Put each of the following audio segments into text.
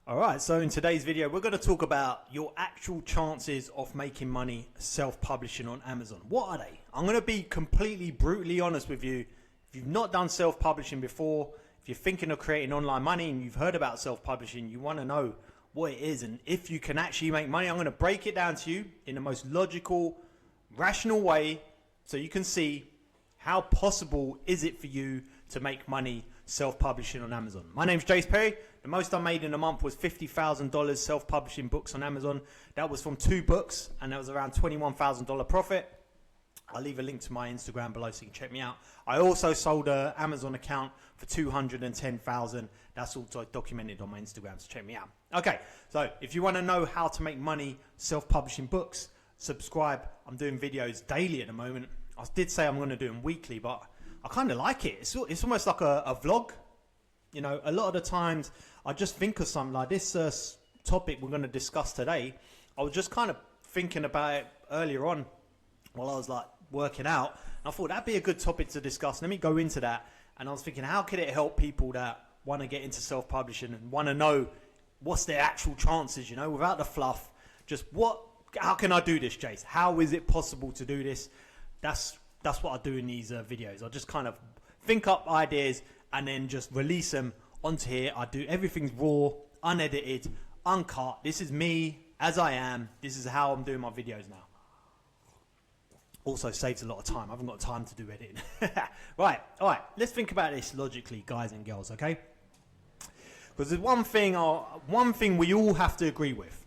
Alright, so in today's video we're going to talk about your actual chances of making money self-publishing on Amazon. What are they? I'm going to be completely brutally honest with you. If you've not done self-publishing before, if you're thinking of creating online money and you've heard about self-publishing, you want to know what it is and if you can actually make money, I'm going to break it down to you in the most logical, rational way so you can see how possible is it for you to make money self-publishing on Amazon. My name's Jace Perry. The most I made in a month was $50,000 self-publishing books on Amazon. That was from 2 books and that was around $21,000 profit. I'll leave a link to my Instagram below so you can check me out. I also sold an Amazon account for $210,000. That's also documented on my Instagram, so check me out. Okay, so if you want to know how to make money self-publishing books, subscribe. I'm doing videos daily at the moment. I did say I'm going to do them weekly, but I kind of like it. It's almost like a vlog. You know, a lot of the times I just think of something like this topic we're going to discuss today. I was just kind of thinking about it earlier on while I was like working out. And I thought that'd be a good topic to discuss. Let me go into that. And I was thinking, how could it help people that want to get into self-publishing and want to know what's their actual chances, you know, without the fluff. Just how can I do this, Jace? How is it possible to do this? That's what I do in these videos. I just kind of think up ideas and then just release them onto here. I do everything's raw, unedited, uncut. This is me as I am. This is how I'm doing my videos now. Also saves a lot of time. I haven't got time to do editing. Right, all right. Let's think about this logically, guys and girls, okay? Because there's one thing we all have to agree with.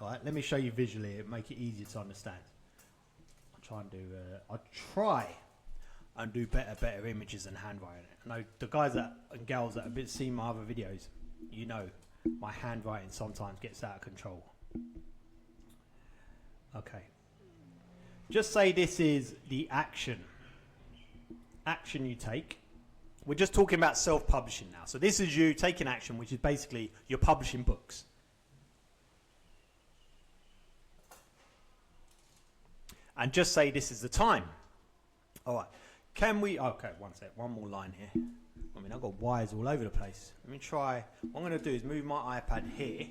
All right, let me show you visually. It'll make it easier to understand. I try and do better images and handwriting. I know the guys and girls that have seen my other videos, you know, my handwriting sometimes gets out of control. Okay. Just say this is the action you take. We're just talking about self-publishing now. So this is you taking action, which is basically you're publishing books. And just say this is the time. All right. Can we, okay, one more line here. I mean, I've got wires all over the place. Let me try. What I'm going to do is move my iPad here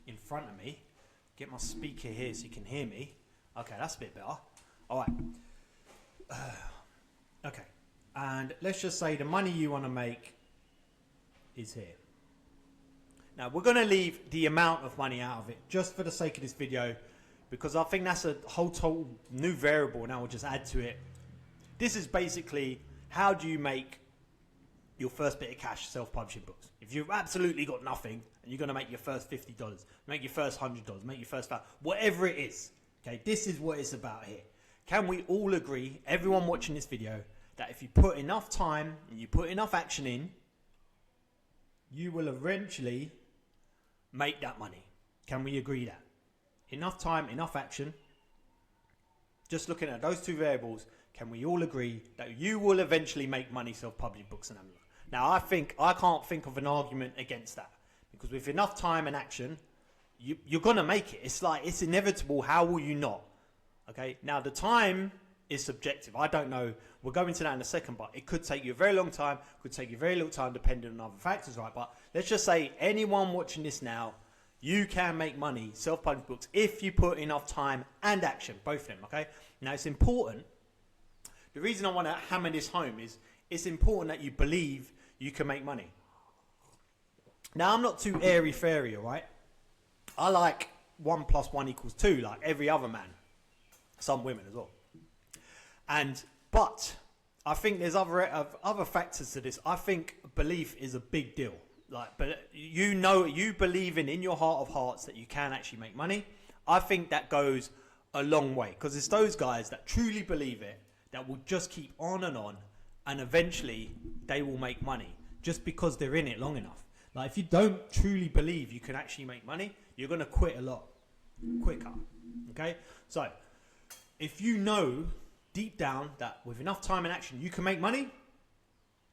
in front of me. Get my speaker here so you can hear me. Okay, that's a bit better. All right. Okay. And let's just say the money you want to make is here. Now, we're going to leave the amount of money out of it just for the sake of this video, because I think that's a whole total new variable. Now we'll just add to it. This is basically how do you make your first bit of cash self-publishing books. If you've absolutely got nothing and you're going to make your first $50, make your first $100, make your first $1,000, whatever it is. Okay, this is what it's about here. Can we all agree, everyone watching this video, that if you put enough time and you put enough action in, you will eventually make that money? Can we agree that? Enough time, enough action. Just looking at those 2 variables, can we all agree that you will eventually make money self-publishing books on Amazon? Now, I can't think of an argument against that, because with enough time and action, you're going to make it. It's inevitable. How will you not? Okay. Now, the time is subjective. I don't know. We'll go into that in a second, but it could take you a very long time. Could take you very little time depending on other factors, right? But let's just say anyone watching this now, you can make money self-publishing books if you put enough time and action, both of them, okay? Now, it's important. The reason I want to hammer this home is it's important that you believe you can make money. Now, I'm not too airy-fairy, all right? I like 1 + 1 = 2, like every other man. Some women as well. But I think there's other factors to this. I think belief is a big deal. But you believing in your heart of hearts that you can actually make money. I think that goes a long way, because it's those guys that truly believe it that will just keep on, and eventually they will make money just because they're in it long enough. Like, if you don't truly believe you can actually make money, you're going to quit a lot quicker. Okay? So if you know deep down that with enough time and action you can make money,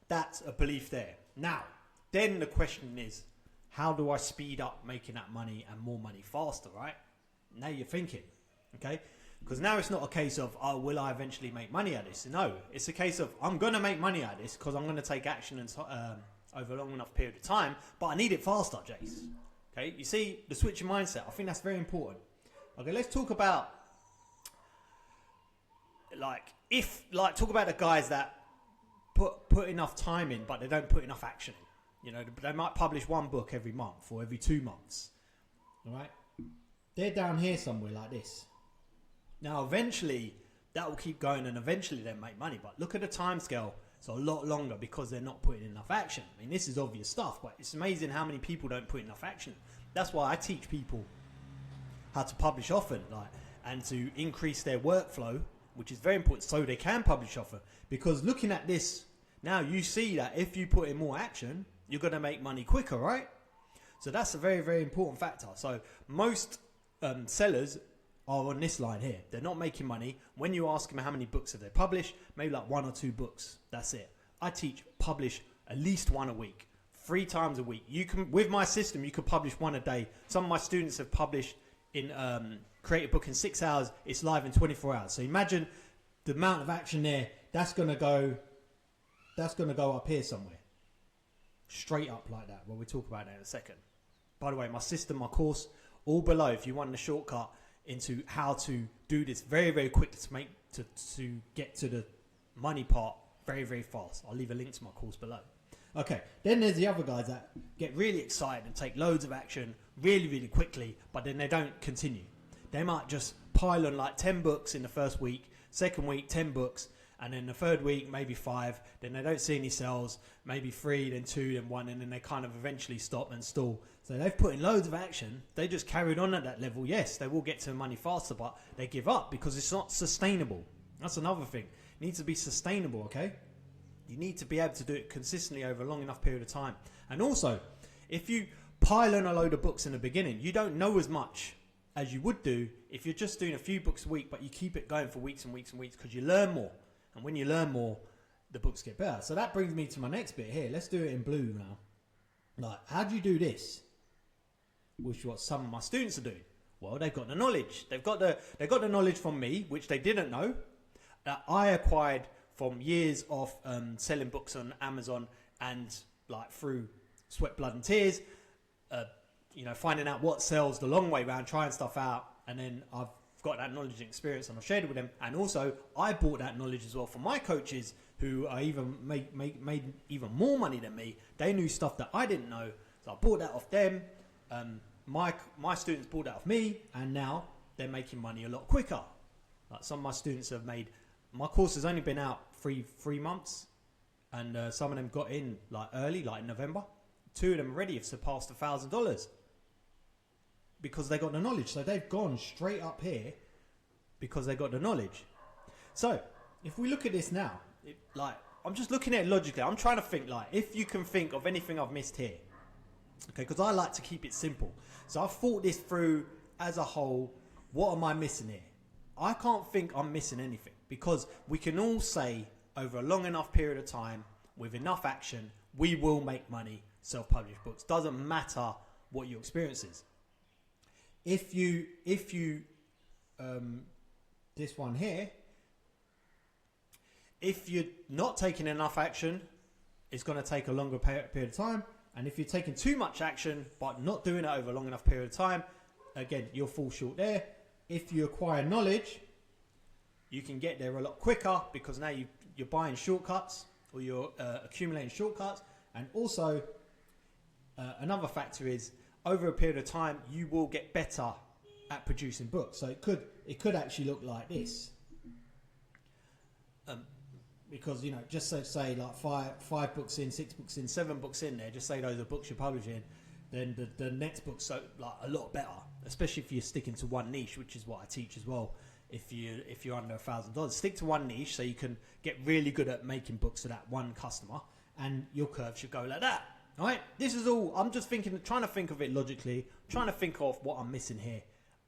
that's a belief there. Now, then the question is, how do I speed up making that money and more money faster, right? Now you're thinking, okay? Because now it's not a case of, oh, will I eventually make money at this? No, it's a case of, I'm going to make money at this because I'm going to take action and over a long enough period of time, but I need it faster, Jace. Okay, you see the switch in mindset. I think that's very important. Okay, let's talk about talk about the guys that put enough time in, but they don't put enough action in. You know, they might publish one book every month or every 2 months. All right, they're down here somewhere like this. Now, eventually, that will keep going, and eventually they'll make money. But look at the time scale. It's a lot longer because they're not putting enough action. I mean, this is obvious stuff, but it's amazing how many people don't put enough action. That's why I teach people how to publish often, and to increase their workflow, which is very important, so they can publish often. Because looking at this now, you see that if you put in more action, you're going to make money quicker, right? So that's a very, very important factor. So most sellers are on this line here. They're not making money. When you ask them how many books have they published, maybe like 1 or 2 books. That's it. I teach publish at least 1 a week, 3 times a week. You can, with my system, you can publish 1 a day. Some of my students have published in create a book in 6 hours. It's live in 24 hours. So imagine the amount of action there. That's gonna go up here somewhere, straight up like that. Well, we'll talk about that in a second. By the way, my system, my course, all below. If you want the shortcut into how to do this very, very quickly to get to the money part very, very fast, I'll leave a link to my course below. Okay, then there's the other guys that get really excited and take loads of action really, really quickly, but then they don't continue. They might just pile on like 10 books in the first week, second week 10 books, and then the third week maybe 5, then they don't see any sales, maybe 3, then 2, then 1, and then they kind of eventually stop and stall. So they've put in loads of action, they just carried on at that level. Yes, they will get to money faster, but they give up because it's not sustainable. That's another thing. It needs to be sustainable, okay? You need to be able to do it consistently over a long enough period of time. And also, if you pile on a load of books in the beginning, you don't know as much as you would do if you're just doing a few books a week, but you keep it going for weeks and weeks and weeks because you learn more. And when you learn more, the books get better. So that brings me to my next bit here. Let's do it in blue now. Like, how do you do this? Which is what some of my students are doing. Well, they've got the knowledge. They've got the knowledge from me, which they didn't know, that I acquired from years of selling books on Amazon and like through sweat, blood and tears, finding out what sells the long way around, trying stuff out. And then I've got that knowledge and experience and I've shared it with them. And also I bought that knowledge as well from my coaches who are even made even more money than me. They knew stuff that I didn't know. So I bought that off them. My students bought that off me, and now they're making money a lot quicker. Like some of my students have made, my course has only been out three months, and some of them got in like early, like in November. 2 of them already have surpassed $1,000 because they got the knowledge. So they've gone straight up here because they got the knowledge. So if we look at this now, I'm just looking at it logically. I'm trying to think if you can think of anything I've missed here. Okay, because I like to keep it simple. So I've thought this through as a whole. What am I missing here? I can't think I'm missing anything because we can all say over a long enough period of time with enough action, we will make money, self-published books. Doesn't matter what your experience is. If you this one here, if you're not taking enough action, it's going to take a longer period of time. And if you're taking too much action but not doing it over a long enough period of time, again, you'll fall short there. If you acquire knowledge, you can get there a lot quicker because now you're buying shortcuts or you're accumulating shortcuts. And also, another factor is over a period of time, you will get better at producing books. So it could actually look like this. Because, just say like five books in, 6 books in, 7 books in there, just say those are books you're publishing, then the next book's a lot better, especially if you're sticking to one niche, which is what I teach as well. If you're under $1,000, stick to one niche so you can get really good at making books for that one customer, and your curve should go like that. All right, this is all. I'm just trying to think of it logically, trying to think of what I'm missing here,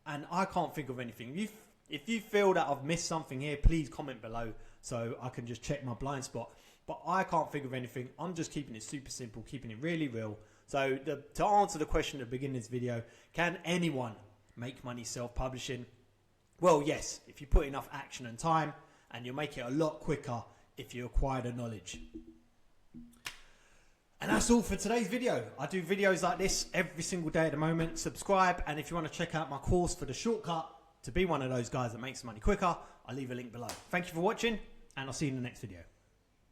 and I can't think of anything. If you feel that I've missed something here, please comment below so I can just check my blind spot. But I can't think of anything. I'm just keeping it super simple, keeping it really real. So to answer the question at the beginning of this video, can anyone make money self-publishing? Well, yes, if you put enough action and time, and you'll make it a lot quicker if you acquire the knowledge. And that's all for today's video. I do videos like this every single day at the moment. Subscribe, and if you want to check out my course for the shortcut to be one of those guys that makes money quicker, I'll leave a link below. Thank you for watching, and I'll see you in the next video.